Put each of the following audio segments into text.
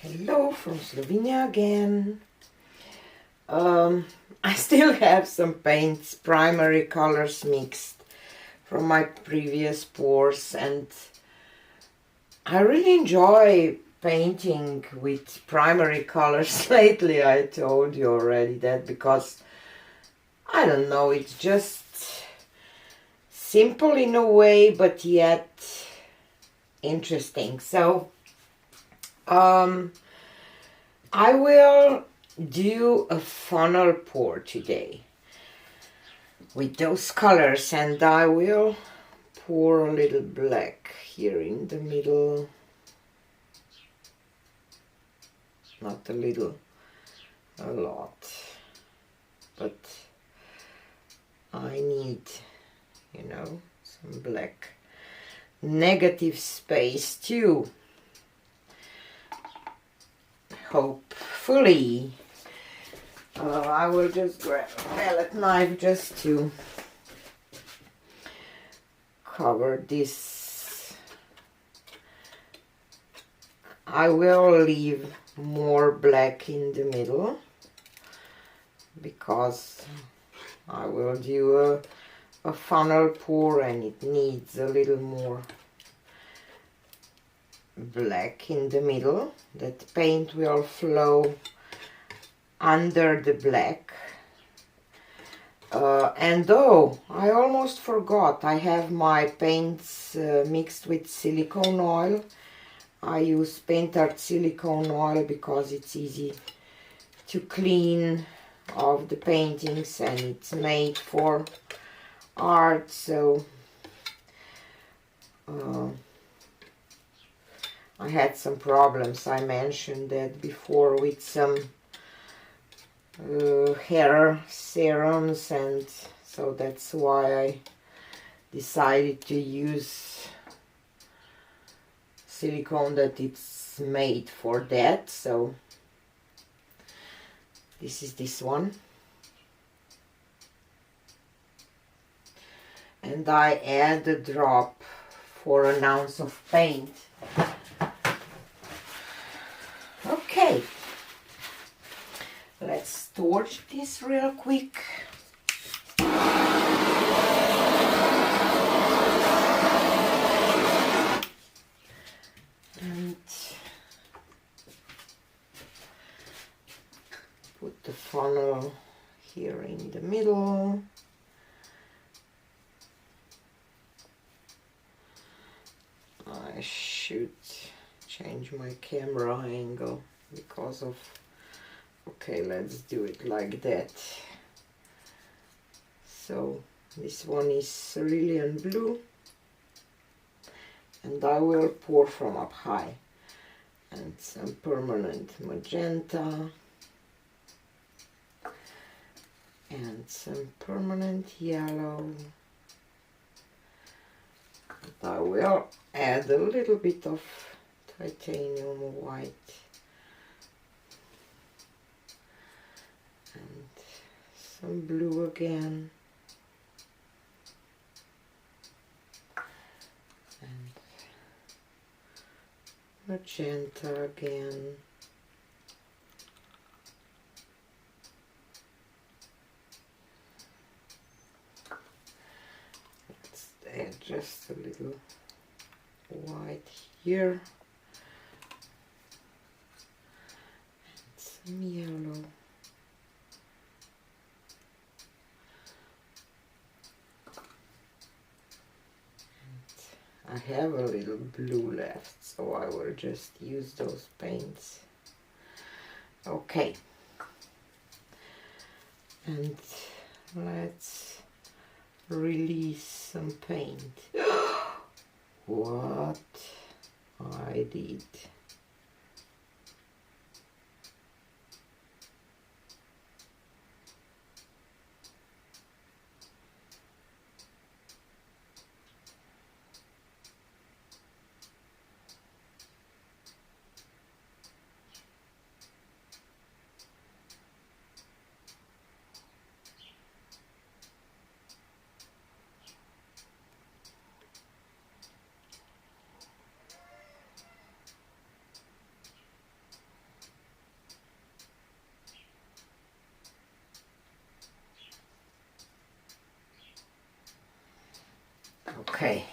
Hello from Slovenia again. I still have some paints, primary colors mixed from my previous pours, and I really enjoy painting with primary colors lately. I told you already that because I don't know, it's just simple in a way, but yet interesting. So I will do a funnel pour today with those colors, and I will pour a little black here in the middle. Not a little, a lot, but I need, some black negative space too. Hopefully. I will just grab a palette knife just to cover this. I will leave more black in the middle because I will do a funnel pour and it needs a little more black in the middle. That paint will flow under the black. And oh, I almost forgot, I have my paints mixed with silicone oil. I use Pentart silicone oil because it's easy to clean off the paintings and it's made for art. So I had some problems, I mentioned that before, with some hair serums, and so that's why I decided to use silicone that it's made for that. So this is this one, and I add a drop for an ounce of paint. Okay, let's torch this real quick. And put the funnel here in the middle. I should change my camera angle because of, okay, let's do it like that. So this one is cerulean blue, and I will pour from up high, and some permanent magenta and some permanent yellow. And I will add a little bit of titanium white and some blue again, and magenta again, let's add just a little white here, and some yellow. I have a little blue left, so I will just use those paints. Okay, and let's release some paint. What I did. Okay.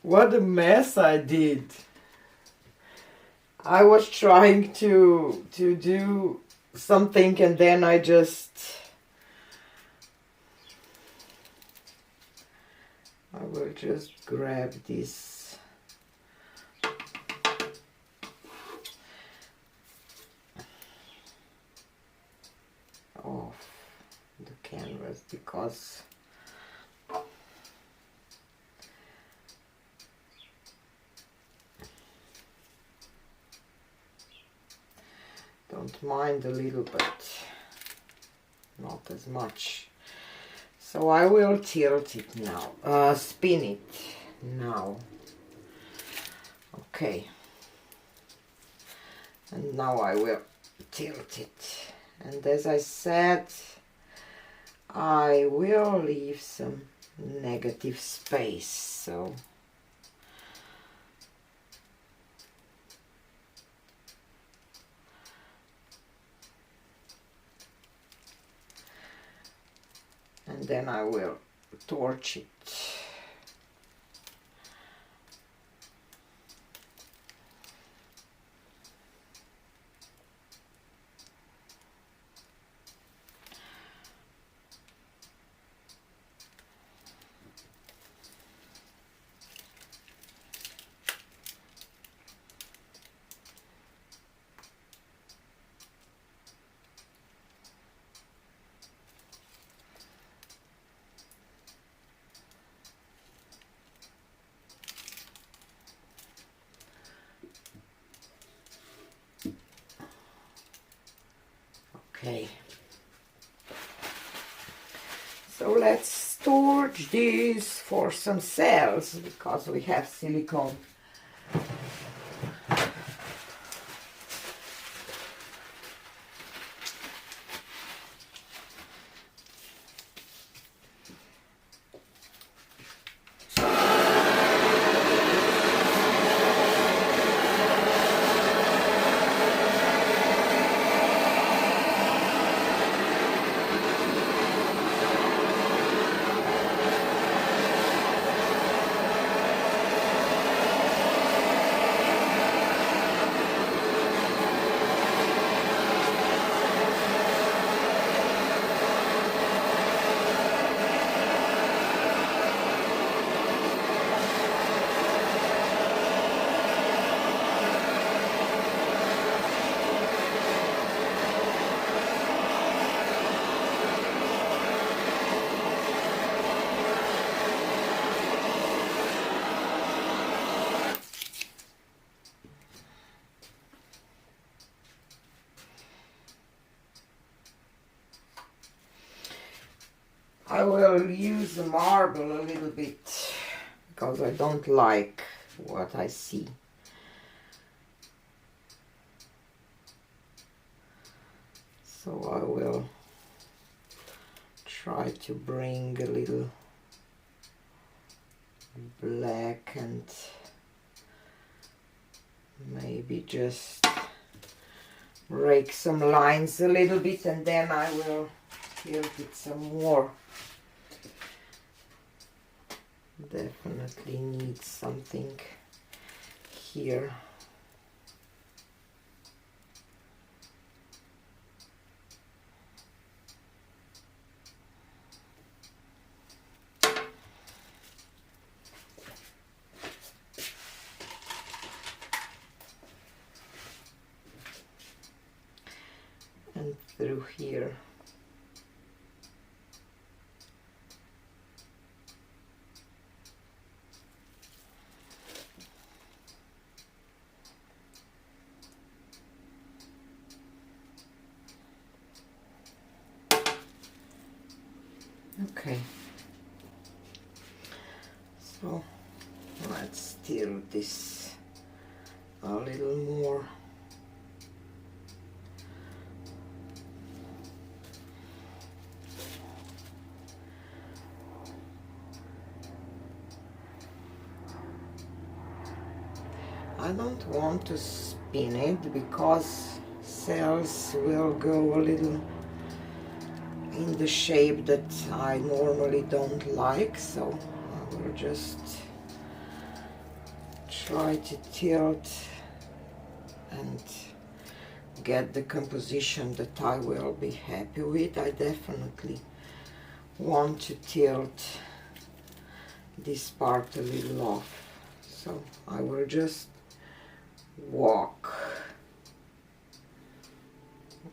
What a mess I did. I was trying to do something and then I will just grab this off the canvas because don't mind a little bit, not as much. So I will tilt it now, spin it now. Okay. And now I will tilt it. And as I said, I will leave some negative space, so and then I will torch it. Okay, so let's torch this for some cells because we have silicone. I will use the marble a little bit because I don't like what I see. So I will try to bring a little black and maybe just break some lines a little bit, and then I will tilt it some more. Definitely need something here. And through here. Okay, so let's tilt this a little more. I don't want to spin it because cells will go a little in the shape that I normally don't like, so I will just try to tilt and get the composition that I will be happy with. I definitely want to tilt this part a little off, so I will just walk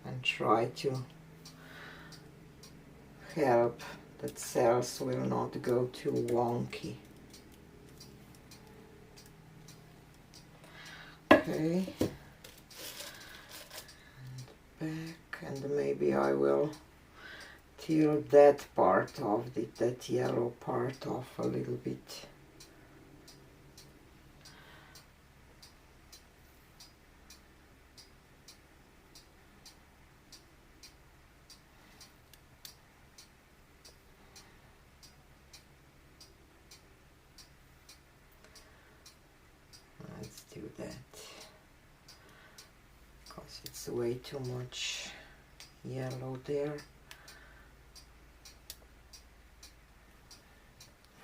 and try to help that cells will not go too wonky. Okay, and back, and maybe I will tilt that part of it, that yellow part off a little bit. Let's do that, because it's way too much yellow there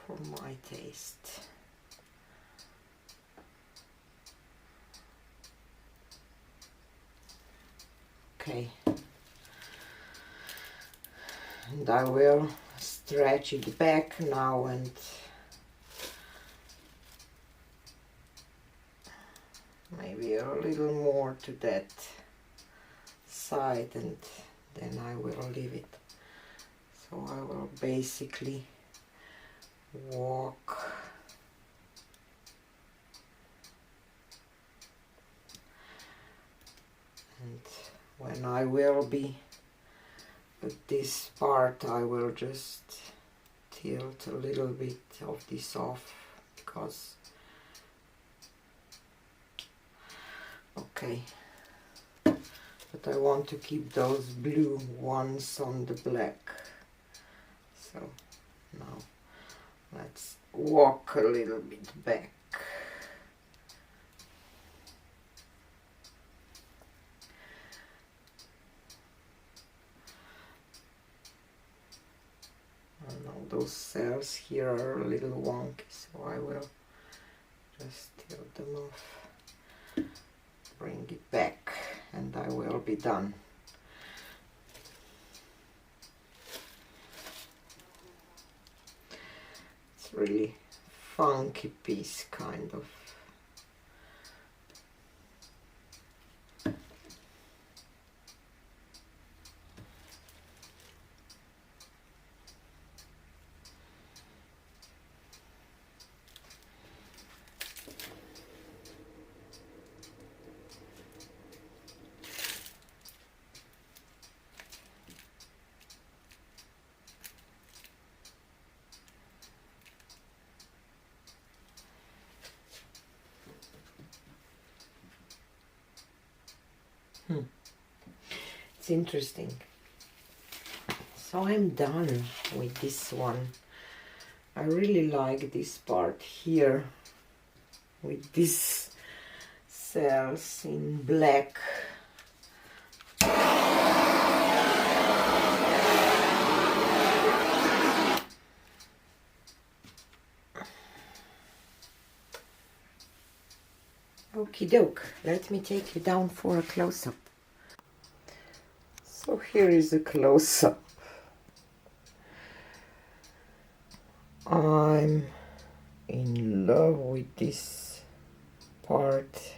for my taste. Okay, and I will stretch it back now and maybe a little more to that side, and then I will leave it. So I will basically walk and when I will be at this part, I will just tilt a little bit of this off, because okay, but I want to keep those blue ones on the black. So now let's walk a little bit back. And all those cells here are a little wonky, so I will just tilt them off, bring it back, and I will be done. It's really funky piece, kind of. It's interesting. So I'm done with this one. I really like this part here with these cells in black. Okie doke, let me take you down for a close-up. So here is a close-up. I'm in love with this part.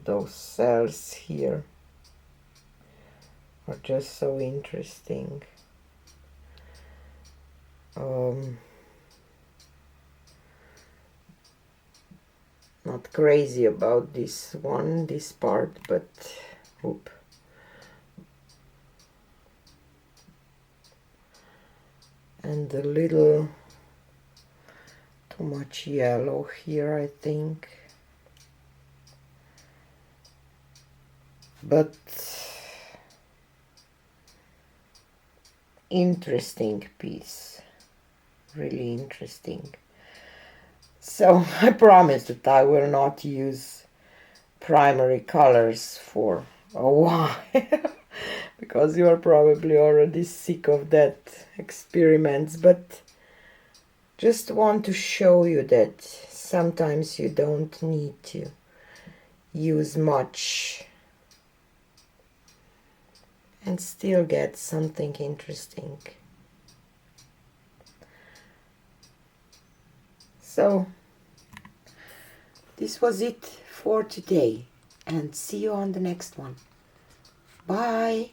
Those cells here are just so interesting. Not crazy about this part, but whoop. And a little too much yellow here, I think. But interesting piece, really interesting. So I promise that I will not use primary colors for a while because you are probably already sick of that experiments, but just want to show you that sometimes you don't need to use much and still get something interesting. So this was it for today, and see you on the next one. Bye!